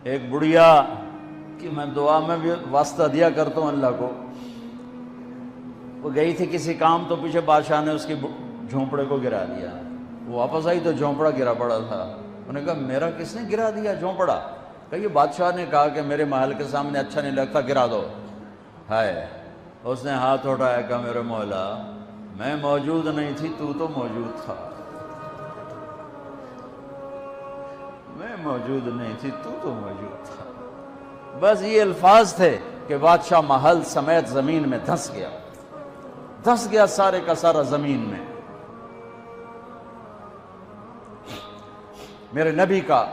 ایک بڑھیا کہ میں دعا میں بھی واسطہ دیا کرتا ہوں اللہ کو، وہ گئی تھی کسی کام تو پیچھے بادشاہ نے اس کی جھونپڑے کو گرا دیا، وہ واپس آئی تو جھونپڑا گرا پڑا تھا۔ انہوں نے کہا میرا کس نے گرا دیا جھونپڑا؟ کہ یہ بادشاہ نے کہا کہ میرے محل کے سامنے اچھا نہیں لگتا، گرا دو۔ ہائے، اس نے ہاتھ اٹھایا، کہا میرے مولا میں موجود نہیں تھی، تو موجود تھا، میں موجود نہیں تھی، تو موجود تھا۔ بس یہ الفاظ تھے کہ بادشاہ محل سمیت زمین میں دھنس گیا سارے کا سارا زمین میں۔ میرے نبی کا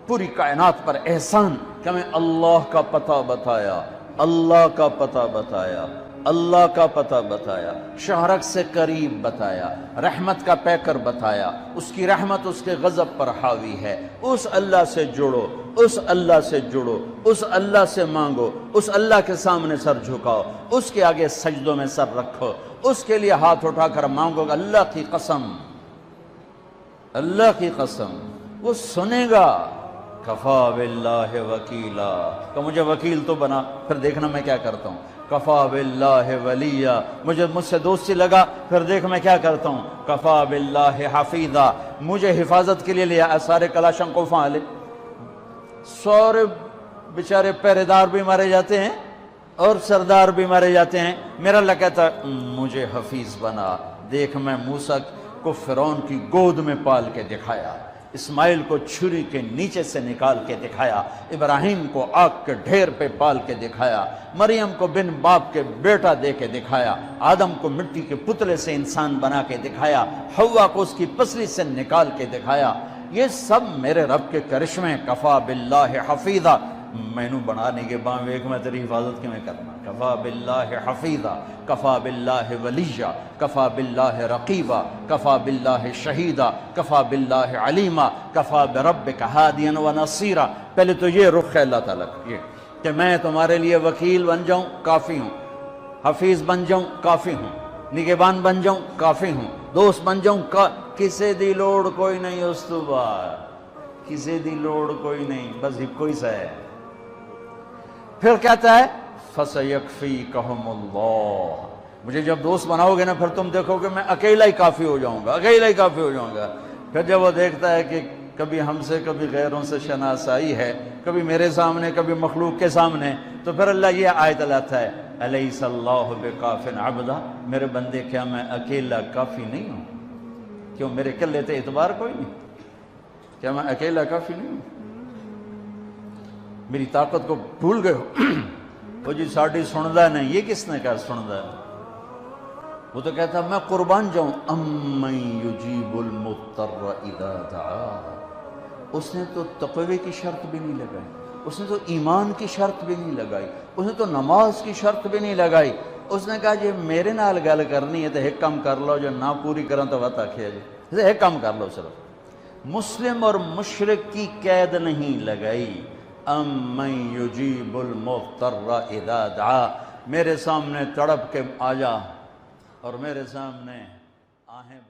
پوری کائنات پر احسان کہ میں اللہ کا پتہ بتایا، اللہ کا پتہ بتایا، اللہ کا پتہ بتایا، شہرک سے قریب بتایا، رحمت کا پیکر بتایا، اس کی رحمت اس کے غضب پر حاوی ہے، اس اللہ سے جڑو، اس اللہ سے جڑو، اس اللہ سے مانگو، اس اللہ کے سامنے سر جھکاؤ، اس کے آگے سجدوں میں سر رکھو، اس کے لیے ہاتھ اٹھا کر مانگو، اللہ کی قسم، اللہ کی قسم وہ سنے گا۔ کفا باللہ وکیلا، کہ مجھے وکیل تو بنا، پھر دیکھنا میں کیا کرتا ہوں۔ کفا باللہ ولیہ، مجھ سے دوستی لگا، پھر دیکھ میں کیا کرتا ہوں۔ کفا باللہ حفیظا، مجھے حفاظت کے لیے لیا، سارے کلاشن کو فعالے، سورے بیچارے پہرے دار بھی مارے جاتے ہیں اور سردار بھی مارے جاتے ہیں، میرا اللہ کہتا مجھے حفیظ بنا۔ دیکھ میں موسیٰ کو فرعون کی گود میں پال کے دکھایا، اسماعیل کو چھری کے نیچے سے نکال کے دکھایا، ابراہیم کو آگ کے ڈھیر پہ پال کے دکھایا، مریم کو بن باپ کے بیٹا دے کے دکھایا، آدم کو مٹی کے پتلے سے انسان بنا کے دکھایا، حوا کو اس کی پسلی سے نکال کے دکھایا۔ یہ سب میرے رب کے کرشمے۔ کفا باللہ حفیظا، میں نو بنانے کے بعد ایک میں تیری حفاظت کی میں کرنا۔ کفا باللہ حفیظا، کفا باللہ ولیہ، کفا باللہ رقیبا، کفا باللہ شہیدا، کفا باللہ علیما، کفا بربک ہادیا و نصیرا۔ پہلے تو یہ رخ ہے اللہ تعالیٰ کا، یہ کہ میں تمہارے لیے وکیل بن جاؤں، کافی ہوں، حفیظ بن جاؤں، کافی ہوں، نگہبان بن جاؤں، کافی ہوں، دوست بن جاؤں، کسے دی لوڑ کوئی نہیں، اس تو بعد کسے دی لوڑ کوئی نہیں، بس کوئی سا ہے۔ پھر کہتا ہے فَسَيَكْفِيكَهُمُ اللَّهُ، مجھے جب دوست بناؤ گے نا پھر تم دیکھو کہ میں اکیلا ہی کافی ہو جاؤں گا، اکیلا ہی کافی ہو جاؤں گا۔ پھر جب وہ دیکھتا ہے کہ کبھی ہم سے کبھی غیروں سے شناسائی ہے، کبھی میرے سامنے کبھی مخلوق کے سامنے، تو پھر اللہ یہ آیت لاتا ہے أَلَيْسَ اللَّهُ بِكَافٍ عَبْدًا، میرے بندے کیا میں اکیلا کافی نہیں ہوں؟ کیوں میرے کلے تے اعتبار کوئی نہیں؟ کیا میں اکیلا کافی نہیں ہوں؟ میری طاقت کو بھول گئے ہو؟ وہ جی ساڑھی سندا نہیں، یہ کس نے کہا سندا ہے؟ وہ تو کہتا میں قربان جاؤں، امن یجیب المضطر اذا دعا۔ اس نے تو تقوی کی شرط بھی نہیں لگائی، اس نے تو ایمان کی شرط بھی نہیں لگائی، اس نے تو نماز کی شرط بھی نہیں لگائی۔ اس نے کہا جی میرے نال گل کرنی ہے تو ایک کام کر لو، جو نہ پوری کریں تو وقت آکھیا جی ایک کام کر لو صرف۔ مسلم اور مشرک کی قید نہیں لگائی، امن یجیب المضطر اذا دعا، میرے سامنے تڑپ کے آ جا اور میرے سامنے آہیں